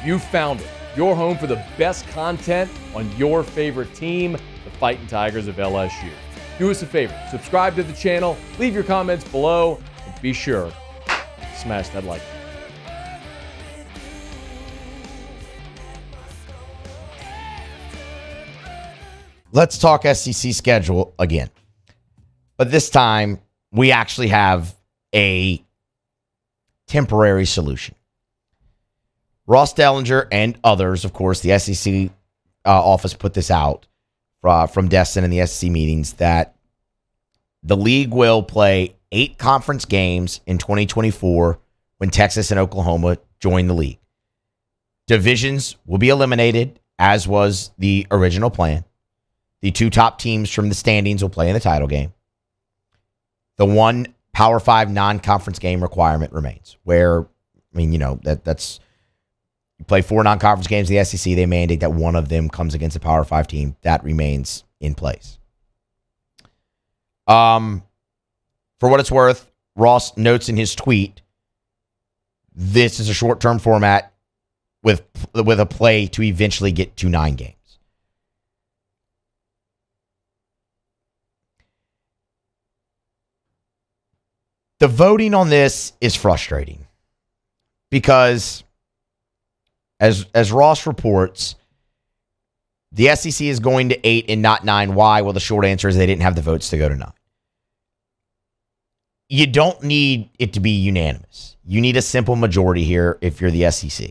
You found it. Your home for the best content on your favorite team, the Fighting Tigers of LSU. Do us a favor, subscribe to the channel, leave your comments below, and be sure to smash that like button. Let's talk SEC schedule again. But this time, we actually have a temporary solution. Ross Dellinger and others, of course, the SEC office put this out from Destin and the SEC meetings that the league will play 8 conference games in 2024 when Texas and Oklahoma join the league. Divisions will be eliminated, as was the original plan. The 2 top teams from the standings will play in the title game. The 1 Power 5 non-conference game requirement remains, where, that's... You play 4 non-conference games in the SEC. They mandate that one of them comes against a Power 5 team. That remains in place. For what it's worth, Ross notes in his tweet, this is a short-term format with a play to eventually get to 9 games. The voting on this is frustrating because as Ross reports, the SEC is going to 8 and not 9. Why? Well, the short answer is they didn't have the votes to go to 9. You don't need it to be unanimous. You need a simple majority here if you're the SEC.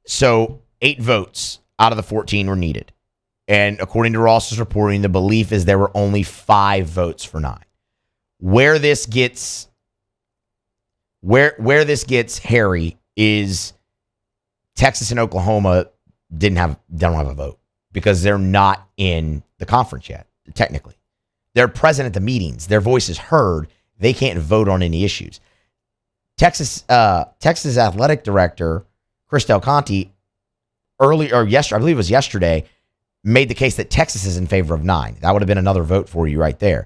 So 8 votes out of the 14 were needed. And according to Ross's reporting, the belief is there were only 5 votes for 9. Where this gets hairy is Texas and Oklahoma don't have a vote because they're not in the conference yet, technically. They're present at the meetings. Their voice is heard. They can't vote on any issues. Texas athletic director, Chris Del Conte, I believe it was yesterday, made the case that Texas is in favor of 9. That would have been another vote for you right there.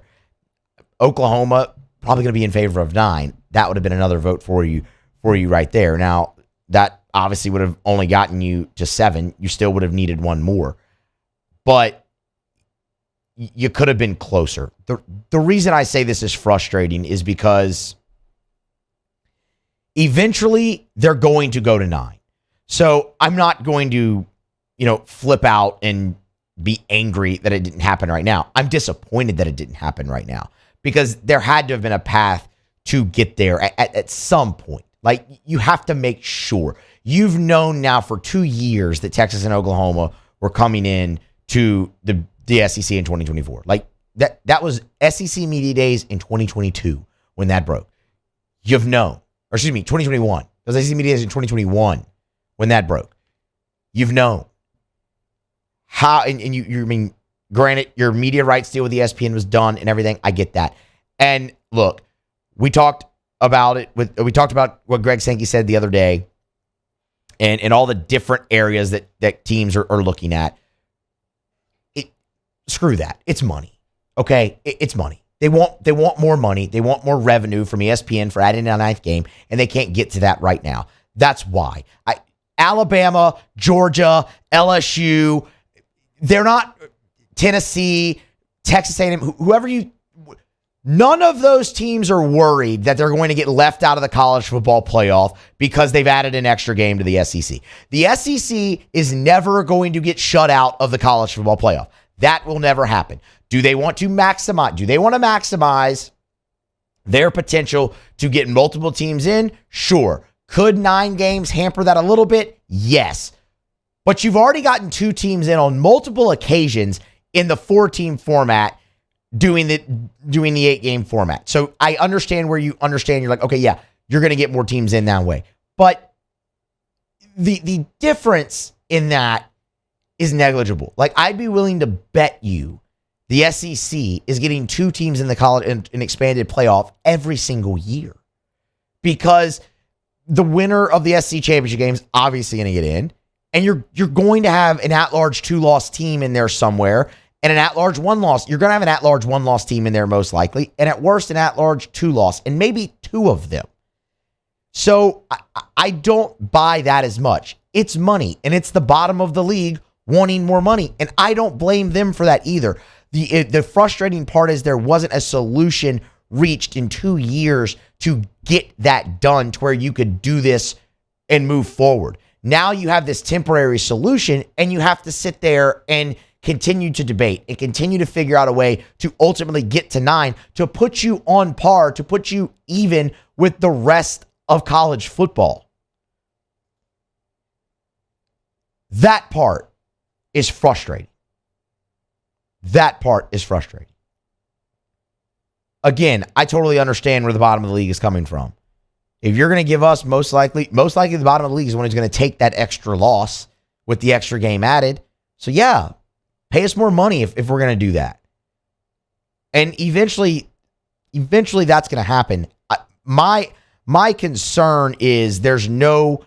Oklahoma, probably going to be in favor of 9. That would have been another vote for you right there. Now, that obviously would have only gotten you to 7. You still would have needed 1 more. But you could have been closer. The reason I say this is frustrating is because eventually they're going to go to 9. So I'm not going to, flip out and be angry that it didn't happen right now. I'm disappointed that it didn't happen right now because there had to have been a path to get there at some point. Like, you have to make sure. You've known now for 2 years that Texas and Oklahoma were coming in to the SEC in 2024. Like, that was SEC Media Days in 2022 when that broke. You've known. Or excuse me, 2021. It was SEC Media Days in 2021 when that broke. You've known. How, and you granted, your media rights deal with ESPN was done and everything. I get that. And look, we talked about it. We talked about what Greg Sankey said the other day and all the different areas that teams are looking at. Screw that. It's money. Okay? It's money. They want more money. They want more revenue from ESPN for adding a 9th game, and they can't get to that right now. That's why. Alabama, Georgia, LSU, they're not Tennessee, Texas A&M, whoever you... None of those teams are worried that they're going to get left out of the college football playoff because they've added an extra game to the SEC. The SEC is never going to get shut out of the college football playoff. That will never happen. Do they want to maximize their potential to get multiple teams in? Sure. Could 9 games hamper that a little bit? Yes. But you've already gotten 2 teams in on multiple occasions in the 4-team format doing the 8-game format. So I understand where you understand. You're like, okay, yeah, you're going to get more teams in that way. But the difference in that is negligible. Like, I'd be willing to bet you the SEC is getting 2 teams in the college and expanded playoff every single year because the winner of the SEC championship game is obviously going to get in, and you're going to have an at-large 2-loss team in there somewhere. And an at-large 1-loss, you're going to have an at-large 1-loss team in there most likely. And at worst, an at-large 2-loss, and maybe 2 of them. So I don't buy that as much. It's money, and it's the bottom of the league wanting more money, and I don't blame them for that either. The frustrating part is there wasn't a solution reached in 2 years to get that done to where you could do this and move forward. Now you have this temporary solution, and you have to sit there and continue to debate and continue to figure out a way to ultimately get to 9 to put you on par, to put you even with the rest of college football. That part is frustrating. That part is frustrating. Again, I totally understand where the bottom of the league is coming from. If you're going to give us most likely the bottom of the league is one who's going to take that extra loss with the extra game added. So yeah, pay us more money if we're going to do that. And eventually that's going to happen. My concern is there's no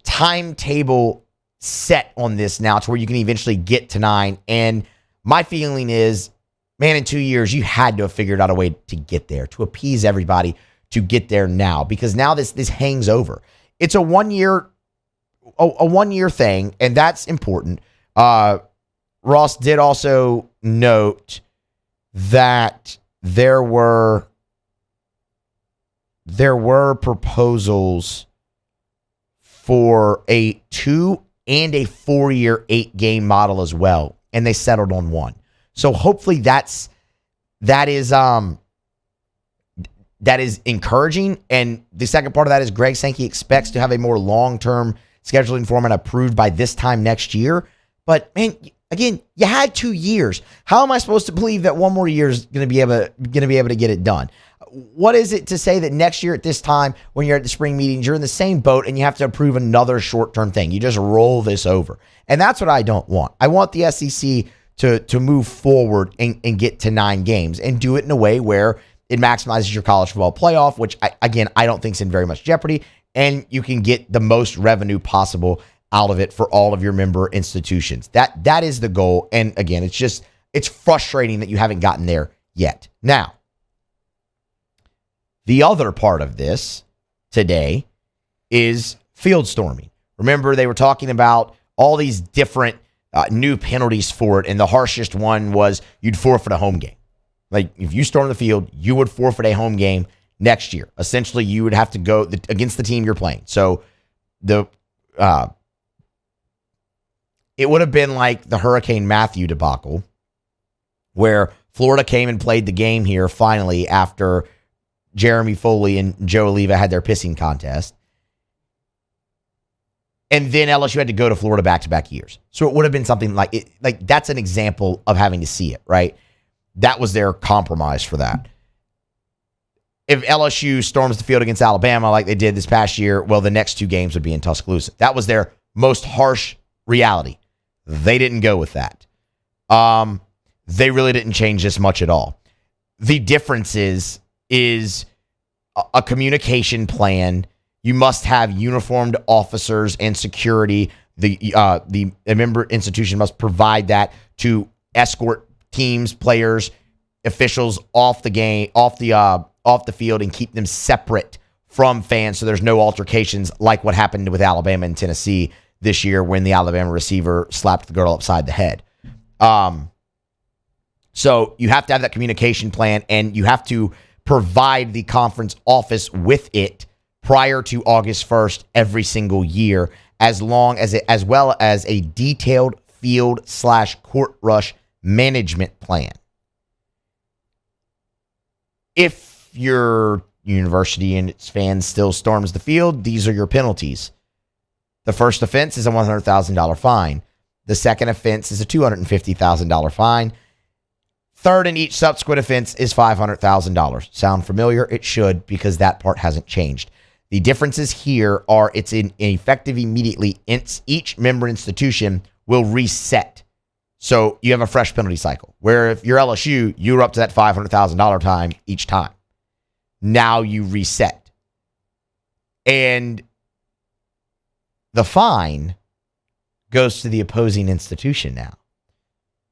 timetable set on this now to where you can eventually get to 9. And my feeling is, man, in 2 years, you had to have figured out a way to get there, to appease everybody, to get there now, because now this hangs over. It's a 1 year thing, and that's important. Ross did also note that there were proposals for a 2 and a 4-year 8-game model as well, and they settled on 1. So hopefully that is encouraging. And the second part of that is Greg Sankey expects to have a more long-term scheduling format approved by this time next year. But man, again, you had 2 years. How am I supposed to believe that 1 more year is going to be able to get it done? What is it to say that next year at this time, when you're at the spring meetings, you're in the same boat and you have to approve another short-term thing? You just roll this over. And that's what I don't want. I want the SEC to move forward and get to 9 games and do it in a way where it maximizes your college football playoff, which I don't think is in very much jeopardy, and you can get the most revenue possible out of it for all of your member institutions. That is the goal. And again, it's frustrating that you haven't gotten there yet. Now, the other part of this today is field storming. Remember, they were talking about all these different new penalties for it, and the harshest one was you'd forfeit a home game. Like, if you storm the field, you would forfeit a home game next year. Essentially, you would have to go against the team you're playing. So it would have been like the Hurricane Matthew debacle, where Florida came and played the game here finally after Jeremy Foley and Joe Oliva had their pissing contest. And then LSU had to go to Florida back-to-back years. So it would have been something like it. Like, that's an example of having to see it, right? That was their compromise for that. If LSU storms the field against Alabama like they did this past year, well, the next 2 games would be in Tuscaloosa. That was their most harsh reality. They didn't go with that. They really didn't change this much at all. The difference is a communication plan. You must have uniformed officers and security. The member institution must provide that to escort teams, players, officials off the game, off the field, and keep them separate from fans, so there's no altercations like what happened with Alabama and Tennessee this year when the Alabama receiver slapped the girl upside the head. So you have to have that communication plan, and you have to provide the conference office with it prior to August 1st every single year, as well as a detailed field/court rush management plan. If your university and its fans still storms the field, these are your penalties. The first offense is a $100,000 fine. The second offense is a $250,000 fine. Third and each subsequent offense is $500,000. Sound familiar? It should, because that part hasn't changed. The differences here are it's effective immediately. Each member institution will reset. So you have a fresh penalty cycle, where if you're LSU, you're up to that $500,000 time each time. Now you reset. And the fine goes to the opposing institution now.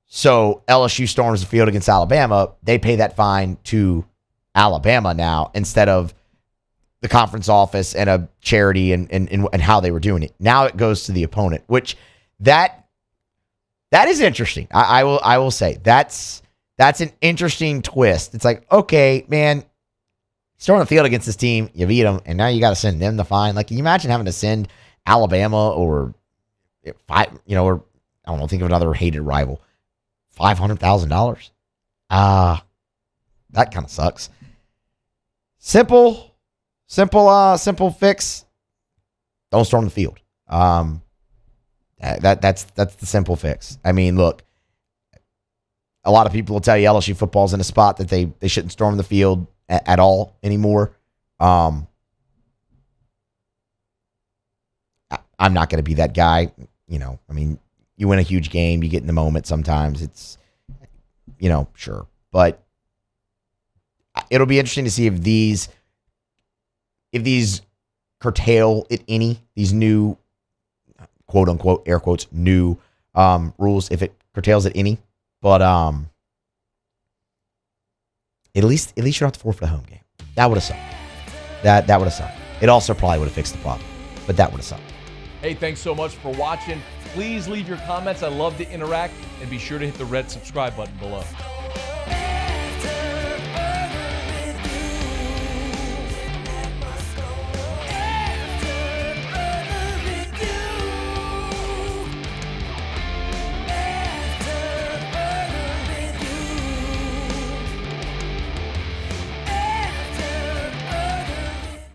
So LSU storms the field against Alabama, they pay that fine to Alabama now instead of the conference office and a charity and how they were doing it. Now it goes to the opponent, which that is interesting. I will say that's an interesting twist. It's like, okay, man, you're on the field against this team, you beat them, and now you got to send them the fine. Like, can you imagine having to send Alabama or or I don't know, think of another hated rival, $500,000? That kind of sucks. Simple fix. Don't storm the field. That's the simple fix. I mean, look, a lot of people will tell you LSU football's in a spot that they shouldn't storm the field at all anymore. I'm not going to be that guy. I mean, you win a huge game, you get in the moment sometimes. It's, sure. But it'll be interesting to see if these curtail it any, these new, quote unquote, air quotes, new rules, if it curtails it any. But at least you don't have to forfeit a home game. That would have sucked. That would have sucked. It also probably would have fixed the problem, but that would have sucked. Hey, thanks so much for watching. Please leave your comments. I love to interact, and be sure to hit the red subscribe button below.